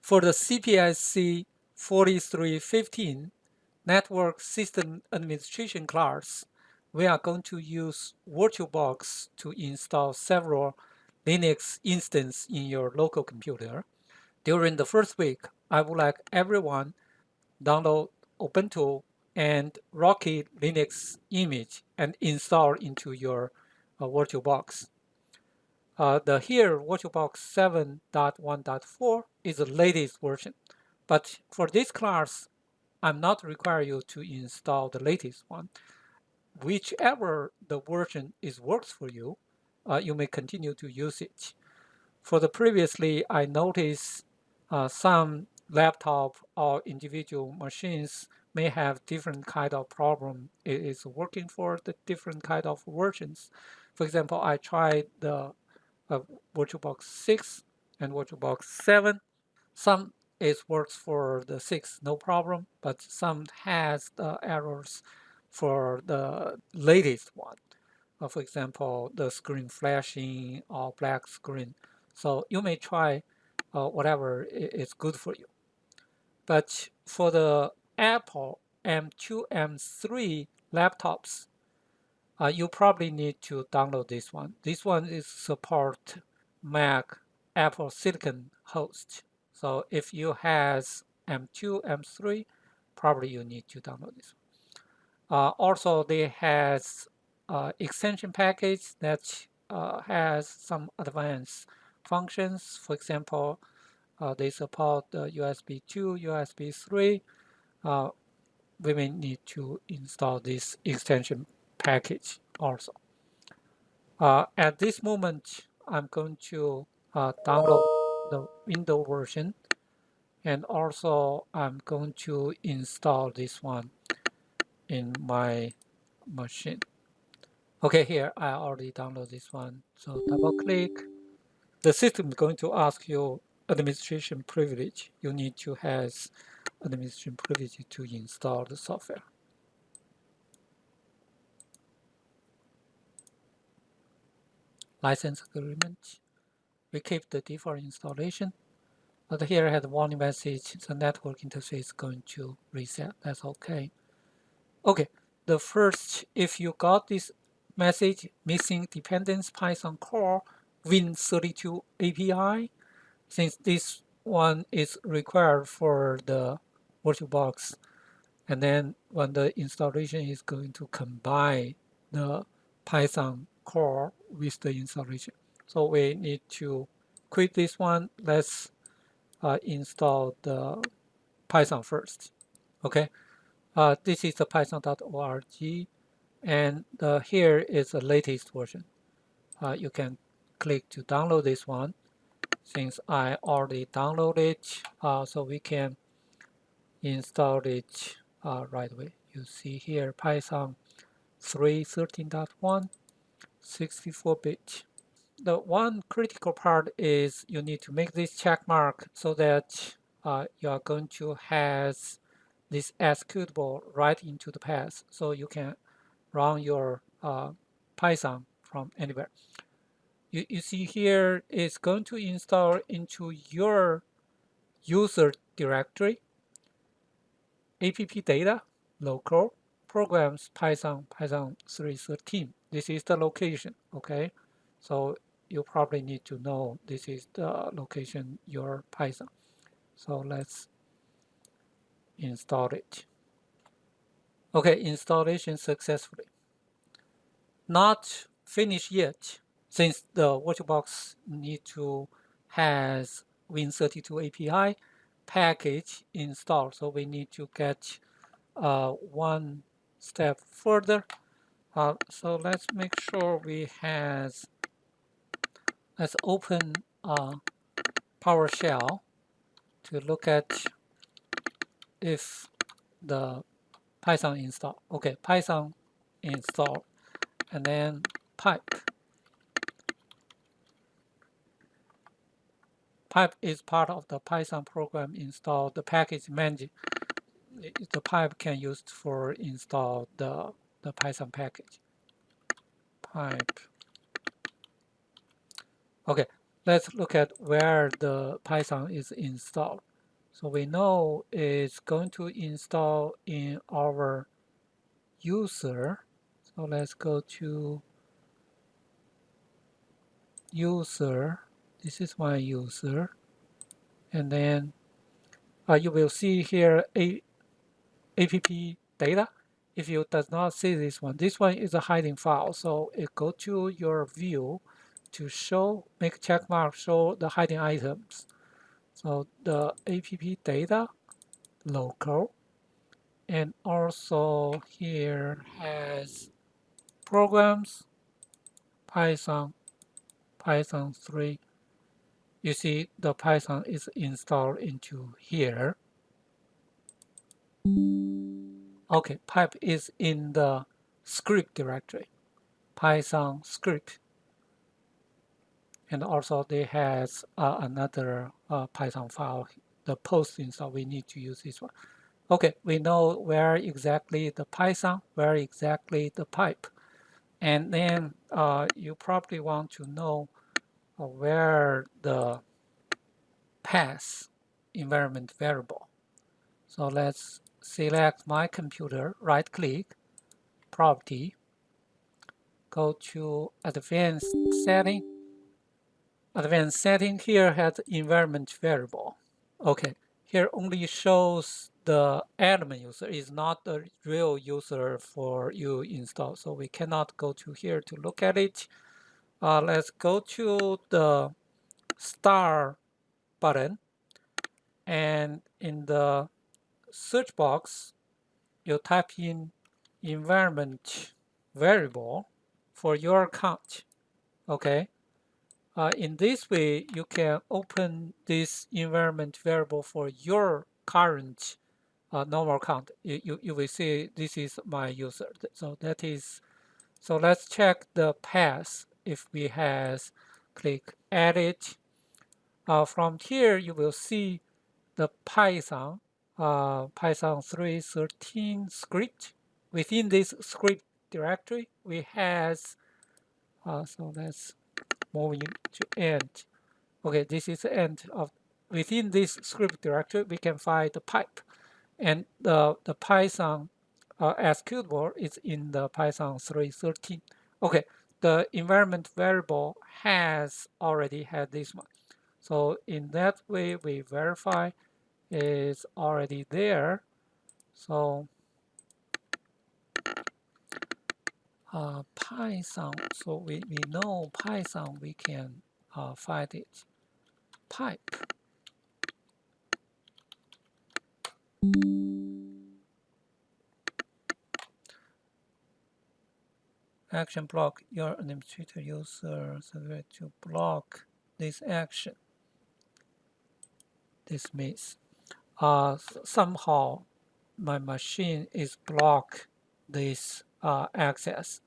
For the CPSC 4315 Network System Administration class, we are going to use VirtualBox to install several Linux instances in your local computer. During the first week, I would like everyone download Ubuntu and Rocky Linux image and install into your VirtualBox. The here VirtualBox 7.1.4 is the latest version, but for this class, I'm not require you to install the latest one. Whichever the version works for you, you may continue to use it. For the previously, I noticed some laptop or individual machines may have different kind of problem. It is working for the different kind of versions. For example, I tried the VirtualBox 6 and VirtualBox 7. Some it works for the 6, no problem, but some has the errors for the latest one. For example, the screen flashing or black screen. So you may try whatever is good for you. But for the Apple M2, M3 laptops, you probably need to download this one. This one is support Mac Apple Silicon host. So if you has M2, M3, probably you need to download this one. Also, they has extension package that has some advanced functions. For example, they support USB 2, USB 3. We may need to install this extension package also. At this moment, I'm going to download the Windows version, and also I'm going to install this one in my machine. Okay, here I already downloaded this one. So double click. The system is going to ask you administration privilege. You need to have administration privilege to install the software. License agreement. We keep the default installation. But here I had a warning message. The network interface is going to reset. That's okay. Okay, the first, if you got this message, missing dependence Python core Win32 API, since this one is required for the VirtualBox, and then when the installation is going to combine the Python core with the installation. So we need to quit this one. Let's install the Python first. Okay, this is the python.org, and here is the latest version. You can click to download this one. Since I already downloaded, so we can install it right away. You see here Python 3.13.1, 64-bit. The one critical part is you need to make this check mark so that you are going to have this executable right into the path, so you can run your Python from anywhere. You see here it's going to install into your user directory, app data, local, programs, Python 3.13. This is the location, okay? So you probably need to know this is the location your Python. So let's install it. Okay, installation successfully. Not finished yet, since the VirtualBox need to has Win32 API package installed. So we need to get one step further. So let's make sure we has, let's open PowerShell to look at if the Python install. Okay, Python install, and then pipe. Pipe is part of the Python program install the package manager. The pipe can use for install the Python package. Pipe. Okay, let's look at where the Python is installed. So we know it's going to install in our user. So let's go to user. This is my user. And then you will see here app data. If you does not see this one is a hiding file. So it go to your view to show, make check mark, show the hiding items. So the app data local, and also here has programs, Python, Python 3. You see the Python is installed into here. Okay, pipe is in the script directory, Python script. And also they has another Python file, the post install. We need to use this one. Okay, we know where exactly the Python, where exactly the pipe. And then you probably want to know where the path environment variable. So let's select my computer, right click, property, go to advanced setting. Advanced setting here has environment variable. Okay, here only shows the element user, is not the real user for you install. So we cannot go to here to look at it. Let's go to the star button, and in the search box, you type in environment variable for your account. Okay. In this way, you can open this environment variable for your current normal account. You will see this is my user. So that is, so let's check the path. If we has click edit, from here you will see the Python, Python 3.13 script. Within this script directory, we has, so let's move into end. Okay, this is the end of, within this script directory, we can find the pipe. And the Python executable is in the Python 3.13. Okay, the environment variable has already had this one. So in that way, we verify is already there. So Python, so we know Python, we can find it. Pipe. Action block, your administrator user subject to block this action. Dismiss. Somehow my machine is block this access.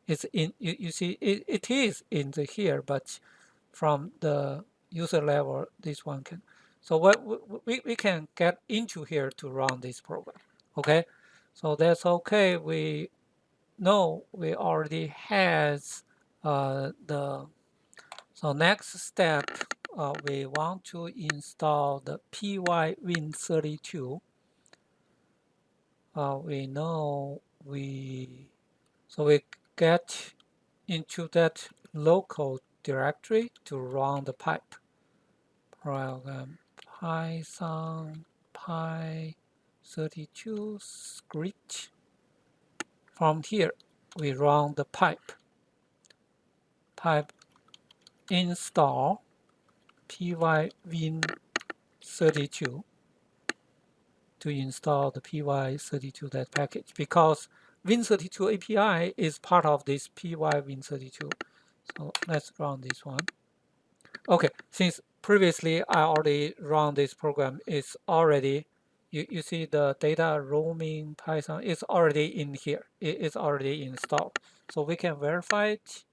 It's in, you see, it is in the here, but from the user level, this one can. So what we can get into here to run this program. Okay, so that's okay. We know we already has the. So next step, we want to install the pywin32. We know so we get into that local directory to run the pipe. Program Python py32 script. From here, we run the pipe install pywin32 to install the py32 that package, because win32 API is part of this pywin32. So let's run this one. Okay, since previously I already run this program, it's already, you see the data roaming Python is already in here. It is already installed. So we can verify it.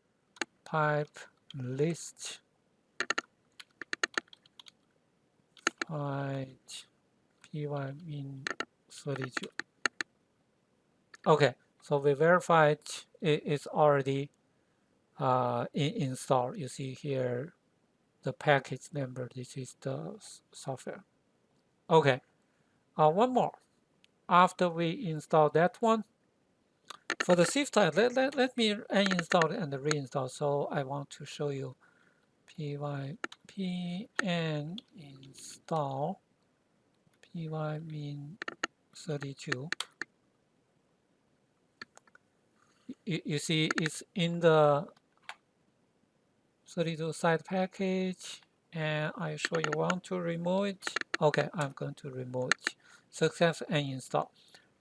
Pipe list find pywin32. Okay, so we verified it's already installed. You see here the package number. This is the software. Okay, one more. After we install that one, for the shift type, let me uninstall and reinstall. So I want to show you pyn install pywin32. You see it's in the 32 site package, and I sure you want to remove it. Okay, I'm going to remove it. Success and install.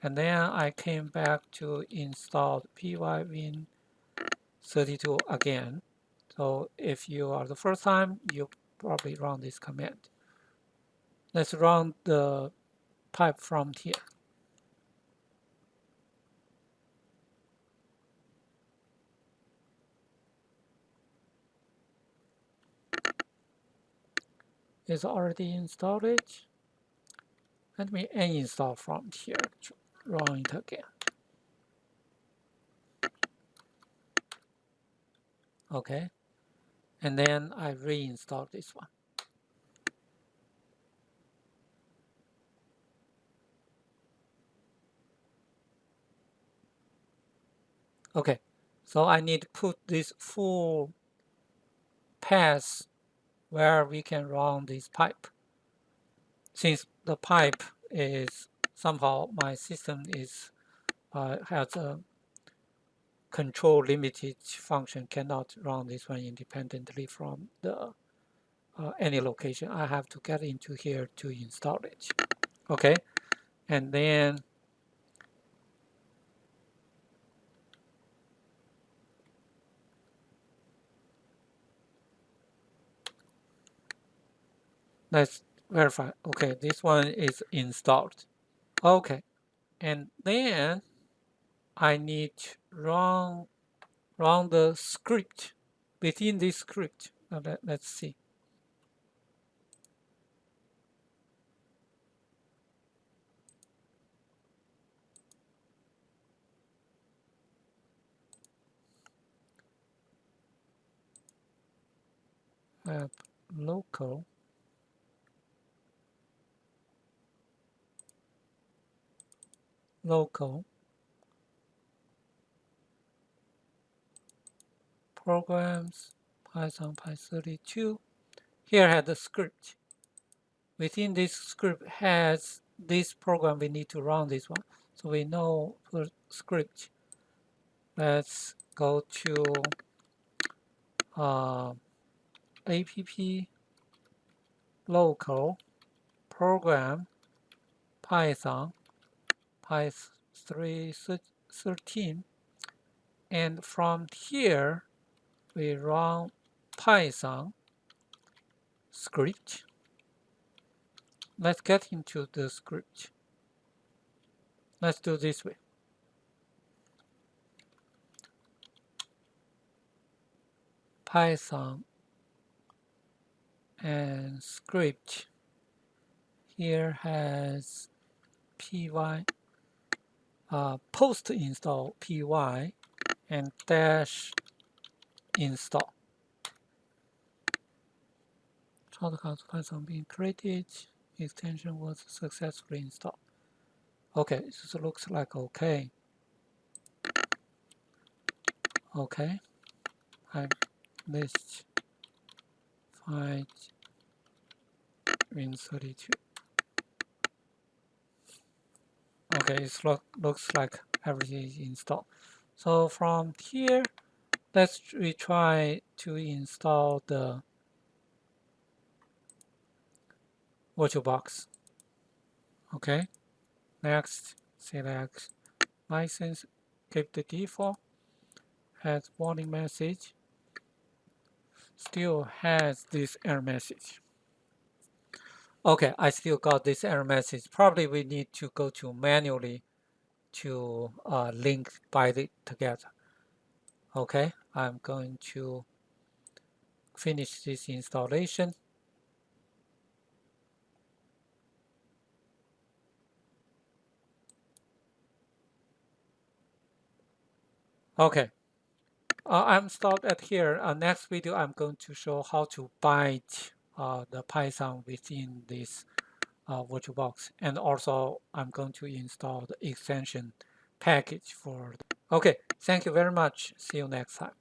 And then I came back to install pywin32 again. So if you are the first time, you probably run this command. Let's run the pipe from here. It's already installed it. Let me uninstall from here to run it again. Okay, and then I reinstall this one. Okay, so I need to put this full path where we can run this pipe. Since the pipe is somehow my system is has a control limited function, cannot run this one independently from the any location. I have to get into here to install it. Okay, and then let's verify. Okay, this one is installed. Okay, and then I need to run the script within this script. Let's see. App local local programs Python Py32. Here has the script. Within this script has this program we need to run this one. So we know for script. Let's go to app local program Python Py313, and from here we run Python script. Let's get into the script. Let's do this way. Python and script. Here has py post install py and dash install. Shortcut Python being created. Extension was successfully installed. Okay, so it looks like okay. Okay, I list find win32. Okay, it looks like everything is installed. So from here, let's retry to install the VirtualBox. Okay, next, select license, keep the default, has warning message, still has this error message. Okay, I still got this error message. Probably we need to go to manually to link bind it together. Okay, I'm going to finish this installation. Okay, I'm stopped at here. Next video, I'm going to show how to bind the Python within this VirtualBox, and also I'm going to install the extension package for. Okay, thank you very much. See you next time.